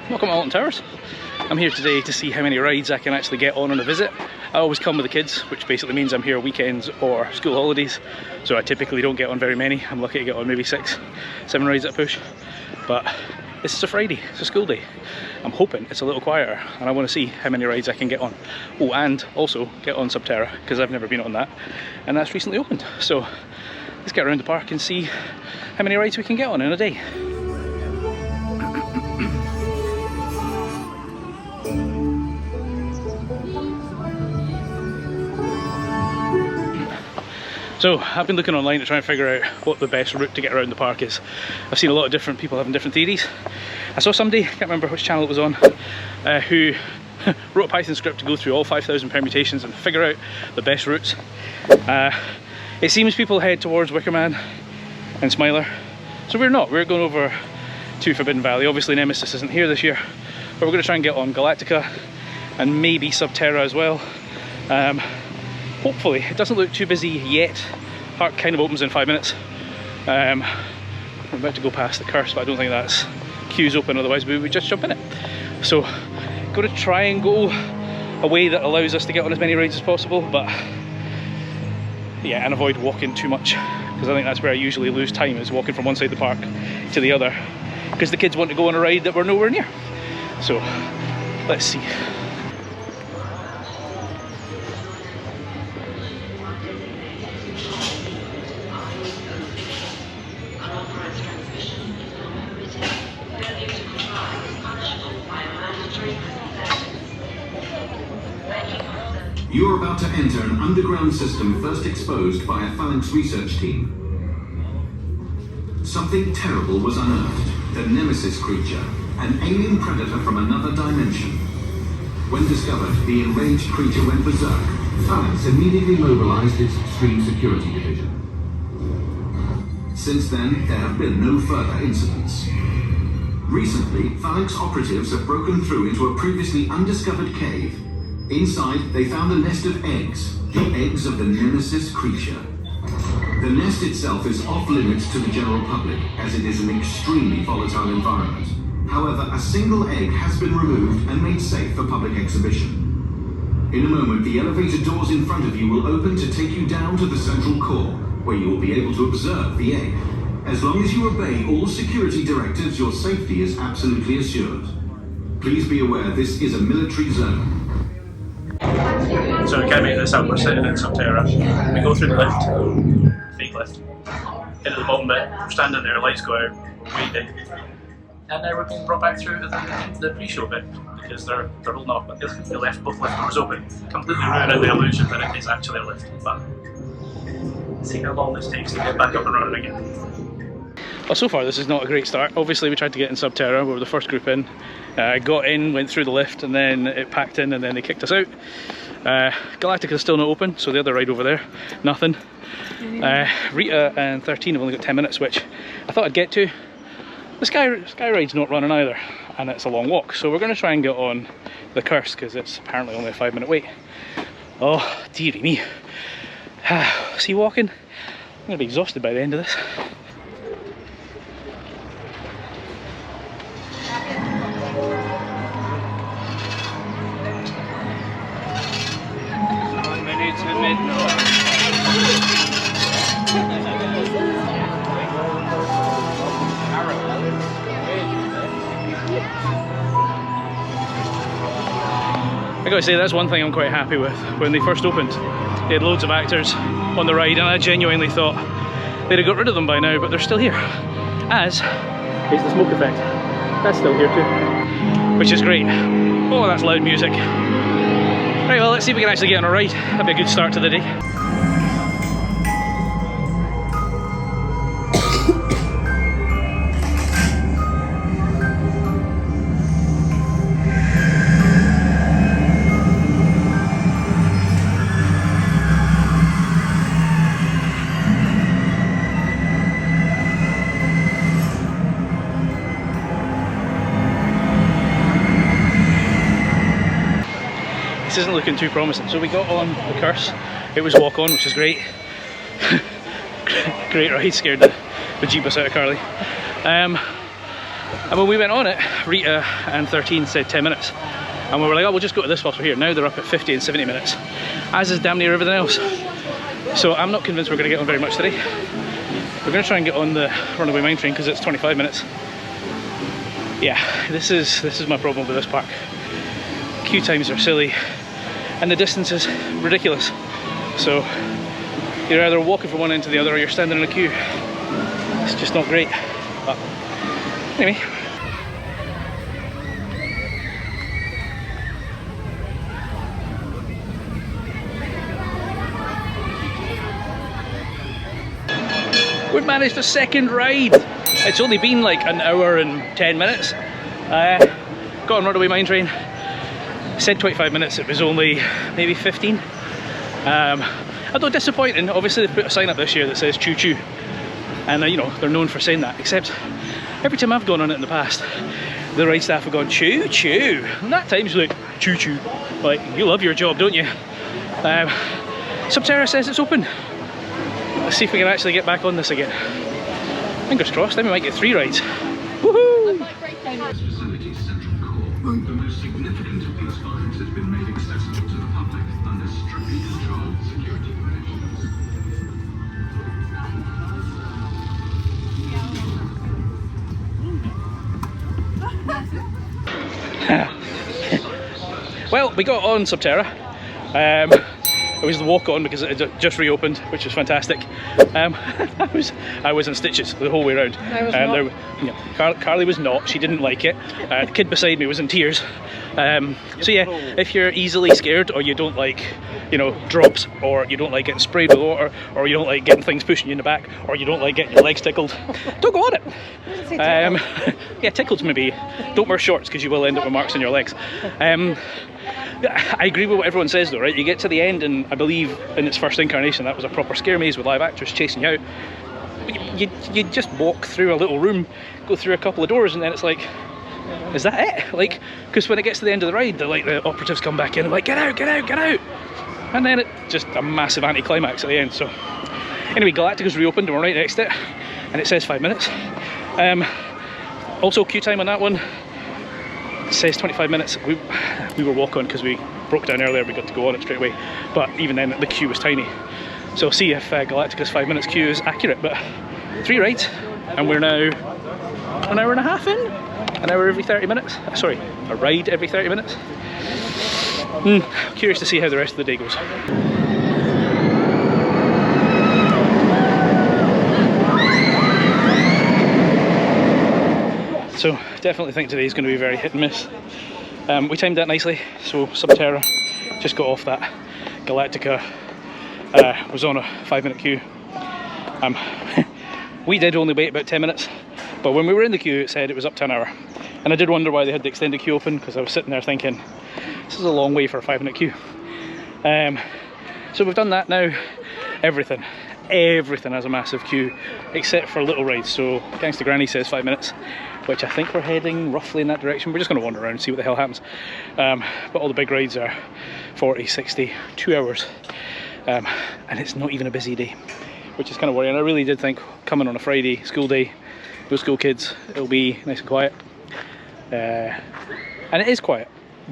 welcome to Alton Towers. I'm here today to see how many rides I can actually get on a visit. I always come with the kids, which basically means I'm here weekends or school holidays, so I typically don't get on very many. I'm lucky to get on maybe 6, 7 rides at a push, but this is a Friday, it's a school day. I'm hoping it's a little quieter and I want to see how many rides I can get on. Oh, and also get on Subterra, because I've never been on that, and that's recently opened. So let's get around the park and see how many rides we can get on in a day. So I've been looking online to try and figure out what the best route to get around the park is. I've seen a lot of different people having different theories. I saw somebody, I can't remember which channel it was on, who wrote a Python script to go through all 5,000 permutations and figure out the best routes. It seems people head towards Wickerman and Smiler. So we're not, we're going over to Forbidden Valley. Obviously Nemesis isn't here this year, but we're going to try and get on Galactica and maybe Subterra as well. Hopefully, it doesn't look too busy yet. Park kind of opens in 5 minutes. I'm about to go past the curse, but I don't think that's queues open, otherwise we would just jump in it. So, got to try and go a way that allows us to get on as many rides as possible, but yeah, and avoid walking too much, because I think that's where I usually lose time, is walking from one side of the park to the other, because the kids want to go on a ride that we're nowhere near. So, let's see. You are about to enter an underground system first exposed by a Phalanx research team. Something terrible was unearthed. The Nemesis creature, an alien predator from another dimension. When discovered, the enraged creature went berserk. Phalanx immediately mobilized its extreme security division. Since then, there have been no further incidents. Recently, Phalanx operatives have broken through into a previously undiscovered cave. Inside, they found a nest of eggs, the eggs of the Nemesis creature. The nest itself is off limits to the general public, as it is an extremely volatile environment. However, a single egg has been removed and made safe for public exhibition. In a moment, the elevator doors in front of you will open to take you down to the central core, where you will be able to observe the egg. As long as you obey all security directives, your safety is absolutely assured. Please be aware this is a military zone. So we can't make this up, we're sitting in Subterra. We go through the lift, fake lift, into the bottom bit, we're standing there, lights go out, waiting. And now we're being brought back through to the pre-show bit, because they're holding off, but they left both lift doors open, completely ruining the illusion that it is actually a lift. But let's see how long this takes to get back up and running again. Well, so far this is not a great start. Obviously we tried to get in Subterra, we were the first group in. Got in, went through the lift, and then it packed in and then they kicked us out. Galactica's still not open, so the other ride over there, nothing. Rita and 13 have only got 10 minutes, which I thought I'd get to. The sky ride's not running either, and it's a long walk, so we're going to try and get on the curse, because it's apparently only a 5-minute wait. Oh, dearie me. See, walking, I'm going to be exhausted by the end of this. I gotta say, that's one thing I'm quite happy with. When they first opened, they had loads of actors on the ride, and I genuinely thought they'd have got rid of them by now, but they're still here. As is the smoke effect. That's still here too, which is great. Oh, that's loud music. Right, well, let's see if we can actually get on a ride. That'd be a good start to the day. This isn't looking too promising. So we got on the curse. It was walk on, which is great. Great ride, scared the bejeebus out of Carly. And when we went on it, Rita and 13 said 10 minutes. And we were like, oh, we'll just go to this whilst we're here. Now they're up at 50 and 70 minutes, as is damn near everything else. So I'm not convinced we're going to get on very much today. We're going to try and get on the Runaway mine train because it's 25 minutes. Yeah, this is my problem with this park. Queue times are silly and the distance is ridiculous. So you're either walking from one end to the other or you're standing in a queue. It's just not great. But anyway. We've managed a second ride. It's only been like an hour and 10 minutes. Got on Runaway mine train. Said 25 minutes, it was only maybe 15. Although disappointing, obviously they've put a sign up this year that says choo choo. And you know, they're known for saying that, except every time I've gone on it in the past, the ride staff have gone choo choo. And that time's like choo choo. Like, you love your job, don't you? Subterra says it's open. Let's see if we can actually get back on this again. Fingers crossed, then we might get 3 rides. Woohoo! This facility's central core, the most significant of these finds, has been made accessible to the public under strictly controlled security conditions. Well, we got on Subterra. It was the walk on because it had just reopened, which was fantastic. I was in stitches the whole way around. I was not. You know, Carly was not. She didn't like it. The kid beside me was in tears. So yeah, if you're easily scared, or you don't like, you know, drops, or you don't like getting sprayed with water, or you don't like getting things pushing you in the back, or you don't like getting your legs tickled, don't go on it. Yeah, tickled maybe. Don't wear shorts because you will end up with marks on your legs. I agree with what everyone says though, right? You get to the end, and I believe in its first incarnation that was a proper scare maze with live actors chasing you out. You just walk through a little room, go through a couple of doors, and then it's like, is that it? Like, because when it gets to the end of the ride, the operatives come back in and like, get out, get out, get out! And then it's just a massive anti-climax at the end. So anyway, Galactica's reopened and we're right next to it, and it says 5 minutes. Also queue time on that one, it says 25 minutes. We were walk on because we broke down earlier, we got to go on it straight away, but even then the queue was tiny. So we'll see if Galactica's 5 minutes queue is accurate. But 3 rides, and we're now an hour and a half in. An hour every 30 minutes. Sorry, a ride every 30 minutes. Curious to see how the rest of the day goes. So definitely think today is going to be very hit and miss. We timed that nicely, so Subterra just got off that. Galactica was on a 5-minute queue. We did only wait about 10 minutes, but when we were in the queue it said it was up to an hour. And I did wonder why they had the extended queue open, because I was sitting there thinking, this is a long way for a 5-minute queue. So we've done that now. Everything has a massive queue, except for little rides. So Gangsta Granny says 5 minutes, which I think we're heading roughly in that direction. We're just going to wander around and see what the hell happens. But all the big rides are 40, 60, 2 hours. And it's not even a busy day, which is kind of worrying. I really did think coming on a Friday, school day, no school kids, it'll be nice and quiet. And it is quiet,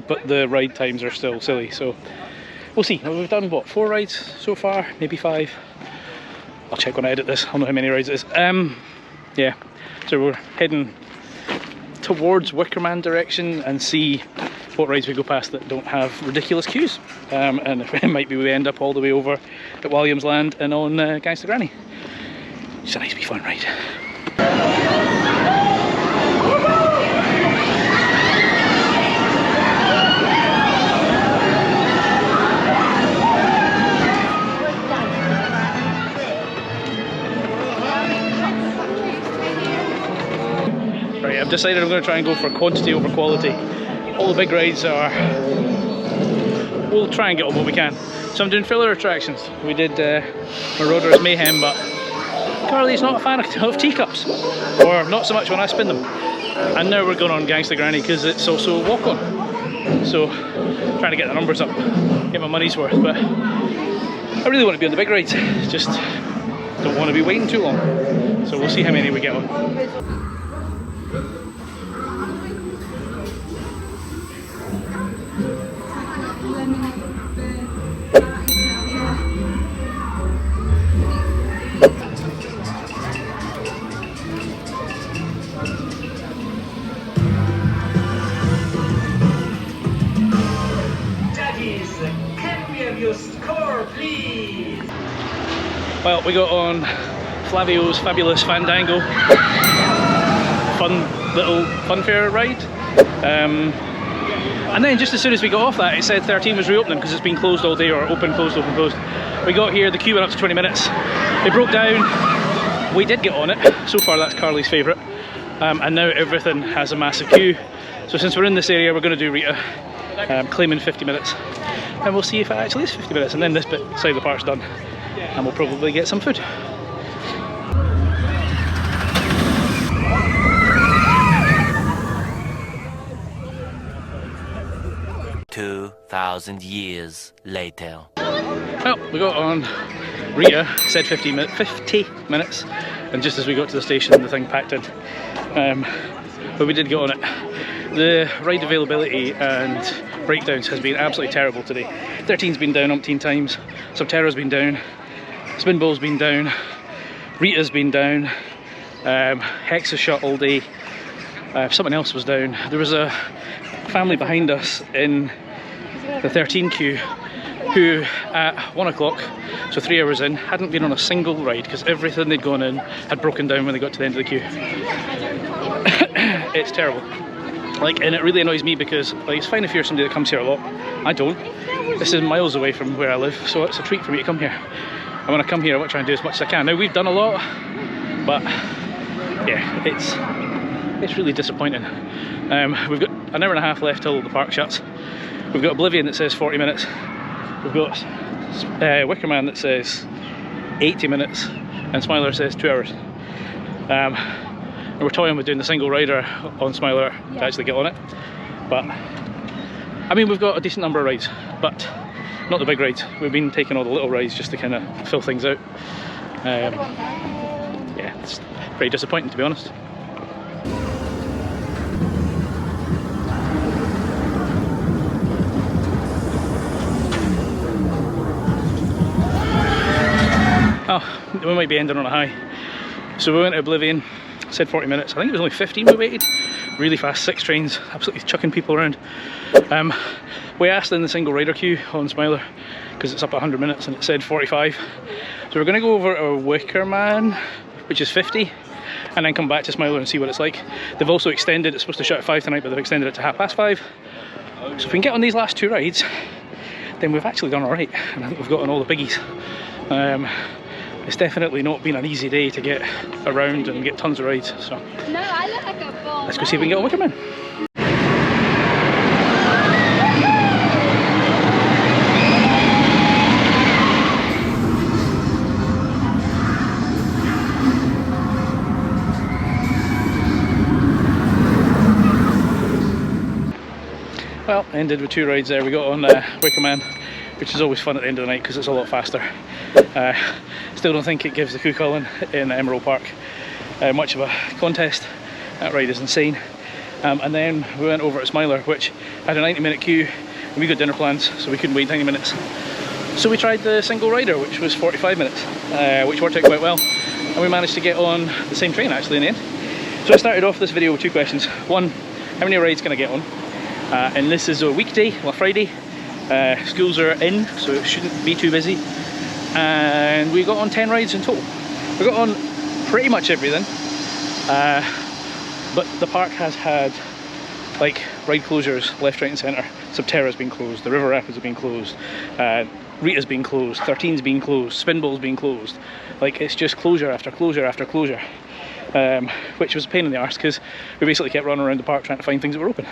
but the ride times are still silly. So we'll see. We've done what, 4 rides so far, maybe 5. I'll check when I edit this, I'll know how many rides it is. Yeah, so we're heading towards Wickerman direction and see what rides we go past that don't have ridiculous queues. And if it might be we end up all the way over at Williams Land and on Gangsta Granny. It's a nice wee fun ride. I've decided I'm going to try and go for quantity over quality. All the big rides are, we'll try and get on what we can. So I'm doing filler attractions. We did Marauder's Mayhem, but Carly's not a fan of teacups, or not so much when I spin them. And now we're going on Gangsta Granny because it's also a walk-on. So trying to get the numbers up, get my money's worth. But I really want to be on the big rides, just don't want to be waiting too long. So we'll see how many we get on. your score, please. Well, we got on Flavio's fabulous Fandango, fun little funfair ride. And then just as soon as we got off that, it said 13 was reopening because it's been closed all day, or open, closed, open, closed. We got here, the queue went up to 20 minutes. It broke down. We did get on it. So far, that's Carly's favourite. And now everything has a massive queue. So since we're in this area, we're going to do Rita, claiming 50 minutes. And we'll see if it actually is 50 minutes. And then this bit side of the park's done. And we'll probably get some food. 2,000 years later. Well, we got on Rita, said 50 minutes, and just as we got to the station, the thing packed in. But we did get on it. The ride availability and breakdowns has been absolutely terrible today. 13's been down umpteen times, Subterra's been down, Spinball's been down, Rita's been down, Hex is shut all day, something else was down. There was a family behind us in the 13 queue who at 1 o'clock, so 3 hours in, hadn't been on a single ride because everything they'd gone in had broken down when they got to the end of the queue. It's terrible. Like, and it really annoys me because, like, it's fine if you're somebody that comes here a lot. I don't. This is miles away from where I live, so it's a treat for me to come here. And when I come here, I want to try and do as much as I can. Now, we've done a lot, but yeah, it's really disappointing. We've got an hour and a half left till the park shuts. We've got Oblivion that says 40 minutes. We've got Wicker Man that says 80 minutes, and Smiler says 2 hours. And we're toying with doing the single rider on Smiler to actually get on it. But I mean, we've got a decent number of rides, but not the big rides. We've been taking all the little rides just to kind of fill things out. Yeah, it's pretty disappointing, to be honest. Oh, we might be ending on a high. So we went to Oblivion, said 40 minutes. I think it was only 15 we waited. Really fast, 6 trains, absolutely chucking people around. We asked in the single rider queue on Smiler because it's up at 100 minutes and it said 45. So we're going to go over to Wicker Man, which is 50, and then come back to Smiler and see what it's like. They've also extended, it's supposed to shut at 5 tonight, but they've extended it to 5:30. So if we can get on these last 2 rides, then we've actually done alright, and I think we've got on all the biggies. It's definitely not been an easy day to get around and get tons of rides, so no, I look like a ball. Let's go see if we can get on Wicker Man. Well, ended with 2 rides there. We got on Wicker Man, which is always fun at the end of the night because it's a lot faster. Still don't think it gives the Cuchulainn in Emerald Park much of a contest. That ride is insane. And then we went over to Smiler, which had a 90-minute queue, and we got dinner plans, so we couldn't wait 90 minutes. So we tried the single rider, which was 45 minutes, which worked out quite well. And we managed to get on the same train actually in the end. So I started off this video with 2 questions. One, how many rides can I get on? And this is a weekday, well, Friday. Schools are in, so it shouldn't be too busy. And we got on 10 rides in total. We got on pretty much everything. But the park has had like ride closures left, right and centre. Subterra's been closed, the River Rapids have been closed, Rita's been closed, 13's been closed, Spinball's been closed. Like, it's just closure after closure after closure. Which was a pain in the arse because we basically kept running around the park trying to find things that were open.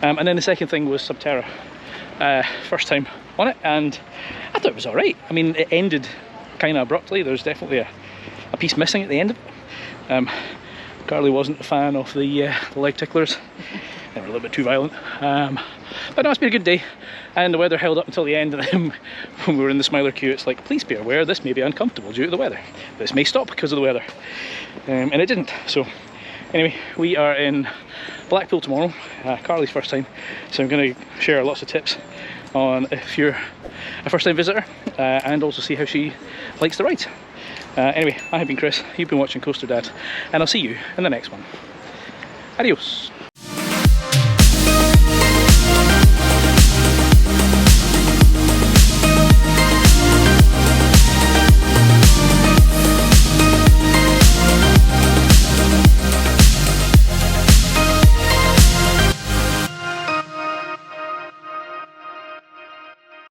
And then the second thing was Subterra. First time on it, and I thought it was alright. I mean, it ended kind of abruptly. There's definitely a piece missing at the end of it. Carly wasn't a fan of the leg ticklers. They were a little bit too violent. But no, it's been a good day, and the weather held up until the end. And then when we were in the Smiler queue, it's like, please be aware this may be uncomfortable due to the weather. This may stop because of the weather. And it didn't. So anyway, we are in Blackpool tomorrow, Carly's first time, so I'm going to share lots of tips on if you're a first time visitor, and also see how she likes the rides. Anyway, I have been Chris, you've been watching Coaster Dad, and I'll see you in the next one. Adios.